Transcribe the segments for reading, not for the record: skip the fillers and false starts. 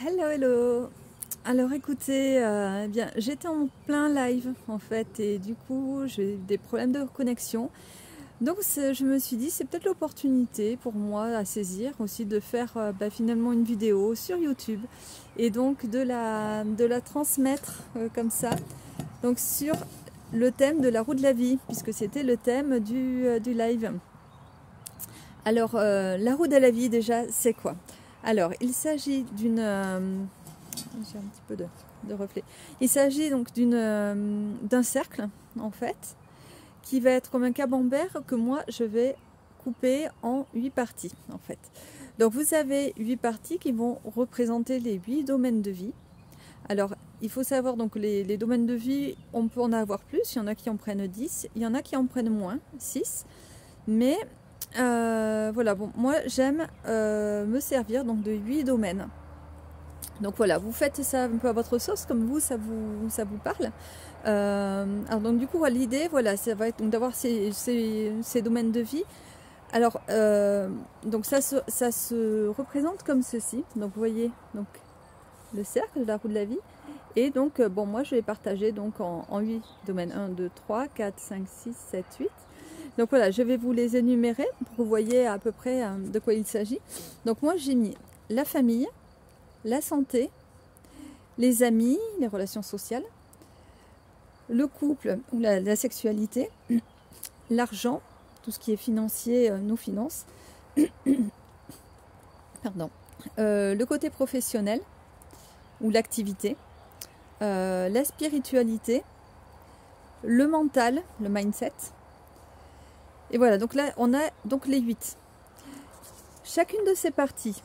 Hello, hello. Alors écoutez, eh bien, j'étais en plein live en fait et du coup j'ai des problèmes de connexion. Donc je me suis dit c'est peut-être l'opportunité pour moi à saisir aussi de faire finalement une vidéo sur YouTube et donc de la transmettre comme ça. Donc sur le thème de la roue de la vie puisque c'était le thème du live. Alors la roue de la vie déjà c'est quoi? Alors il s'agit d'une... j'ai un petit peu de reflet. Il s'agit donc d'un cercle en fait qui va être comme un camembert que moi je vais couper en 8 parties en fait. Donc vous avez 8 parties qui vont représenter les 8 domaines de vie. Alors il faut savoir donc les domaines de vie, on peut en avoir plus, il y en a qui en prennent 10, il y en a qui en prennent moins, 6, mais voilà, bon, moi j'aime me servir donc de 8 domaines. Donc voilà, vous faites ça un peu à votre sauce, comme vous, ça vous parle. Alors donc du coup, l'idée, voilà, ça va être d'avoir ces domaines de vie. Alors, donc ça se représente comme ceci. Donc vous voyez, donc le cercle de la roue de la vie. Et donc, bon, moi je vais partager donc en 8 domaines. 1, 2, 3, 4, 5, 6, 7, 8. Donc voilà, je vais vous les énumérer pour que vous voyez à peu près de quoi il s'agit. Donc moi j'ai mis la famille, la santé, les amis, les relations sociales, le couple ou la sexualité, l'argent, tout ce qui est financier, nos finances, pardon, le côté professionnel ou l'activité, la spiritualité, le mental, le mindset. Et voilà, donc là on a donc les 8. Chacune de ces parties,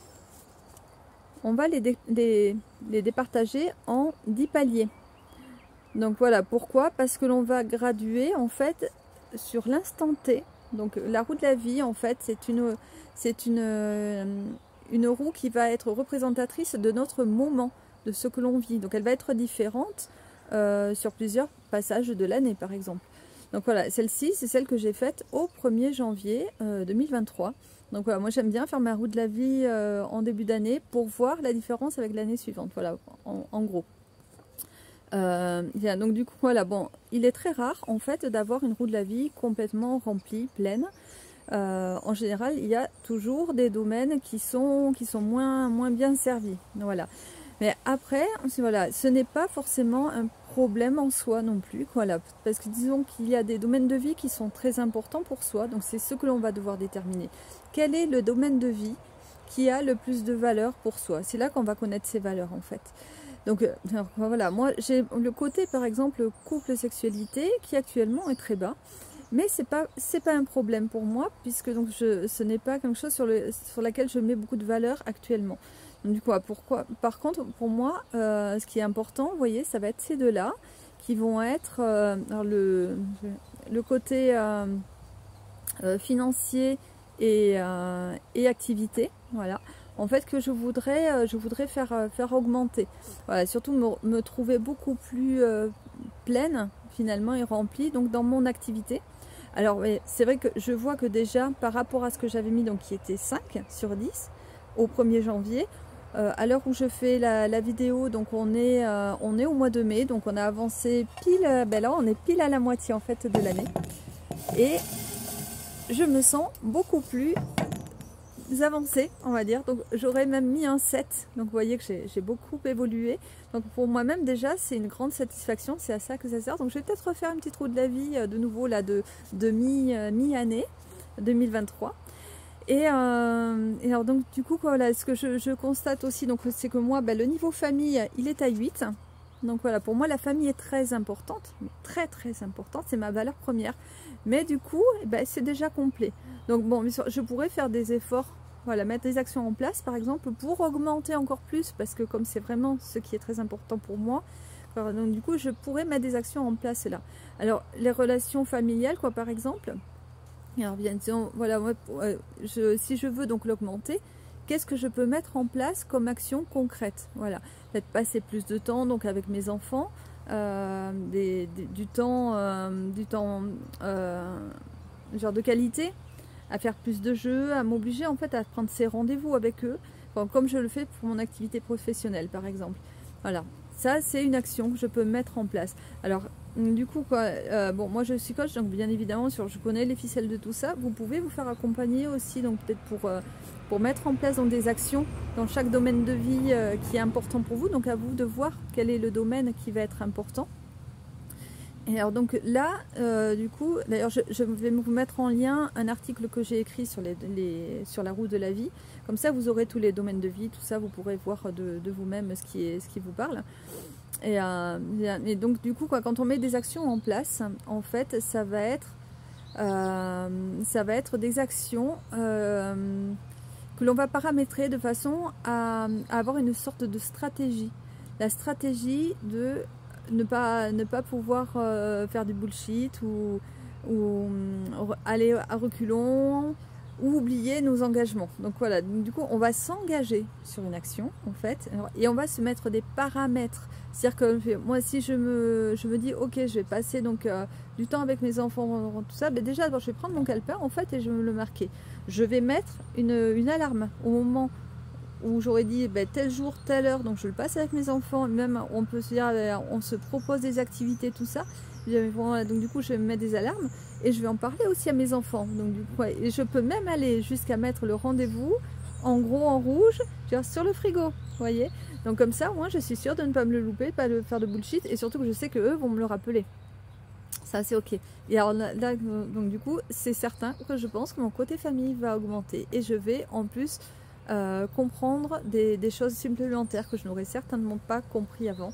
on va les départager en 10 paliers. Donc voilà, pourquoi? Parce que l'on va graduer en fait sur l'instant T. Donc la roue de la vie en fait c'est une roue qui va être représentatrice de notre moment, de ce que l'on vit. Donc elle va être différente sur plusieurs passages de l'année par exemple. Donc voilà, celle-ci c'est celle que j'ai faite au 1er janvier 2023. Donc voilà, moi j'aime bien faire ma roue de la vie en début d'année pour voir la différence avec l'année suivante, voilà, en gros. Donc du coup, voilà, bon, il est très rare en fait d'avoir une roue de la vie complètement remplie, pleine. En général, il y a toujours des domaines qui sont moins bien servis, voilà. Mais après, voilà, ce n'est pas forcément un problème en soi non plus, voilà, parce que disons qu'il y a des domaines de vie qui sont très importants pour soi, donc c'est ce que l'on va devoir déterminer. Quel est le domaine de vie qui a le plus de valeur pour soi? C'est là qu'on va connaître ses valeurs en fait. Donc voilà, moi j'ai le côté par exemple couple sexualité qui actuellement est très bas, mais c'est pas un problème pour moi puisque donc ce n'est pas quelque chose sur laquelle je mets beaucoup de valeur actuellement. Donc du coup, pourquoi? Par contre, pour moi, ce qui est important, vous voyez, ça va être ces deux-là qui vont être alors le côté financier et activité, voilà. En fait, que je voudrais faire augmenter. Voilà, surtout me trouver beaucoup plus pleine finalement et remplie donc dans mon activité. Alors c'est vrai que je vois que déjà par rapport à ce que j'avais mis, donc qui était 5 sur 10 au 1er janvier, à l'heure où je fais la vidéo, donc on est au mois de mai, donc on a avancé pile, là on est pile à la moitié en fait de l'année. Et je me sens beaucoup plus avancée, on va dire. Donc j'aurais même mis un 7. Donc vous voyez que j'ai beaucoup évolué. Donc pour moi-même déjà c'est une grande satisfaction, c'est à ça que ça sert. Donc je vais peut-être refaire une petite roue de la vie de nouveau là de mi-année 2023. Et alors donc du coup voilà, ce que je constate aussi, donc c'est que moi le niveau famille il est à 8. Donc voilà, pour moi la famille est très importante, très importante, c'est ma valeur première. Mais du coup, c'est déjà complet. Donc bon, je pourrais faire des efforts, voilà, mettre des actions en place par exemple pour augmenter encore plus, parce que comme c'est vraiment ce qui est très important pour moi, donc du coup je pourrais mettre des actions en place là. Alors les relations familiales quoi par exemple. Alors bien disons, voilà, moi, si je veux donc l'augmenter, qu'est-ce que je peux mettre en place comme action concrète? Voilà, peut-être passer plus de temps donc avec mes enfants, du temps genre de qualité, à faire plus de jeux, à m'obliger en fait à prendre ces rendez-vous avec eux. comme je le fais pour mon activité professionnelle par exemple. Voilà, ça c'est une action que je peux mettre en place. Alors du coup bon, moi je suis coach, donc bien évidemment je connais les ficelles de tout ça. Vous pouvez vous faire accompagner aussi, donc peut-être pour mettre en place donc, des actions dans chaque domaine de vie qui est important pour vous. Donc à vous de voir quel est le domaine qui va être important. Et alors donc là, du coup, d'ailleurs je vais vous mettre en lien un article que j'ai écrit sur la roue de la vie. Comme ça, vous aurez tous les domaines de vie, tout ça, vous pourrez voir de vous-même ce qui vous parle. Et donc du coup, quand on met des actions en place, en fait, ça va être des actions que l'on va paramétrer de façon à avoir une sorte de stratégie. La stratégie de ne pas pouvoir faire du bullshit ou aller à reculons ou oublier nos engagements. Donc voilà, du coup on va s'engager sur une action en fait et on va se mettre des paramètres. C'est-à-dire que moi si je me dis ok, je vais passer donc du temps avec mes enfants, tout ça, mais déjà je vais prendre mon calepin en fait et je vais me le marquer. Je vais mettre une alarme au moment où j'aurais dit tel jour, telle heure, donc je le passe avec mes enfants, même on peut se dire, on se propose des activités, tout ça. Donc du coup je vais me mettre des alarmes et je vais en parler aussi à mes enfants. Donc du coup, et je peux même aller jusqu'à mettre le rendez-vous en gros en rouge sur le frigo, vous voyez. Donc comme ça, moi je suis sûre de ne pas me le louper, de pas faire de bullshit et surtout que je sais qu'eux vont me le rappeler. Ça c'est ok. Et alors là, donc du coup, c'est certain que je pense que mon côté famille va augmenter et je vais en plus comprendre des choses supplémentaires que je n'aurais certainement pas compris avant.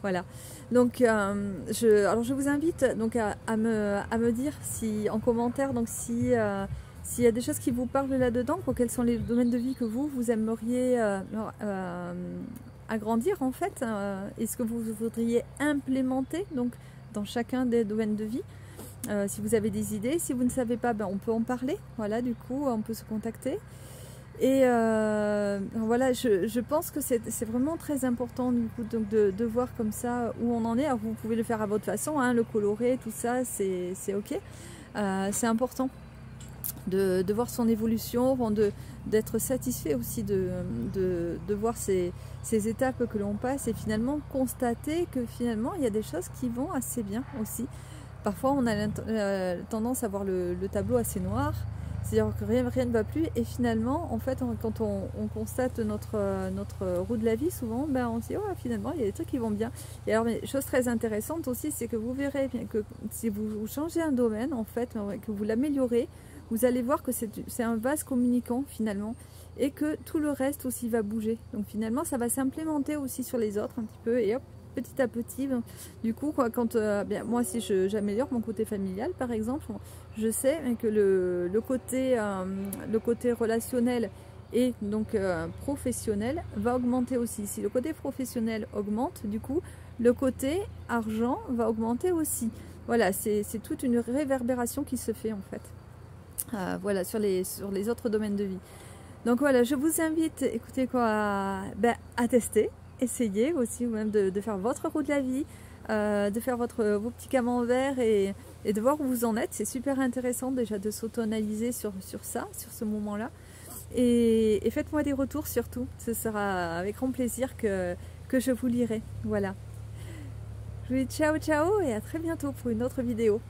Voilà. Donc, alors je vous invite donc à me dire si en commentaire donc s'il y a des choses qui vous parlent là-dedans, quels sont les domaines de vie que vous aimeriez agrandir en fait, et ce que vous voudriez implémenter donc dans chacun des domaines de vie. Si vous avez des idées, si vous ne savez pas, on peut en parler. Voilà, du coup, on peut se contacter. Et voilà, je pense que c'est vraiment très important du coup, donc de voir comme ça où on en est. Alors vous pouvez le faire à votre façon, hein, le colorer, tout ça, c'est ok. C'est important de voir son évolution, d'être satisfait aussi de voir ces étapes que l'on passe et finalement constater que finalement il y a des choses qui vont assez bien aussi. Parfois on a tendance à voir le tableau assez noir. C'est-à-dire que rien ne va plus et finalement en fait quand on constate notre roue de la vie souvent on se dit oh, finalement il y a des trucs qui vont bien. Et alors une chose très intéressante aussi, c'est que vous verrez bien que si vous changez un domaine en fait, que vous l'améliorez, vous allez voir que c'est un vase communicant finalement et que tout le reste aussi va bouger. Donc finalement ça va s'implémenter aussi sur les autres un petit peu et hop, petit à petit. Du coup, quand moi si j'améliore mon côté familial par exemple, je sais que le côté relationnel et donc professionnel va augmenter aussi. Si le côté professionnel augmente, du coup le côté argent va augmenter aussi. Voilà, c'est toute une réverbération qui se fait en fait. Voilà, sur les autres domaines de vie. Donc voilà, je vous invite, écoutez à tester, essayer aussi, ou même de faire votre roue de la vie, de faire vos petits camemberts et de voir où vous en êtes. C'est super intéressant déjà de s'auto-analyser sur ça, sur ce moment-là. Et faites-moi des retours surtout, ce sera avec grand plaisir que je vous lirai. Voilà. Je vous dis ciao ciao et à très bientôt pour une autre vidéo.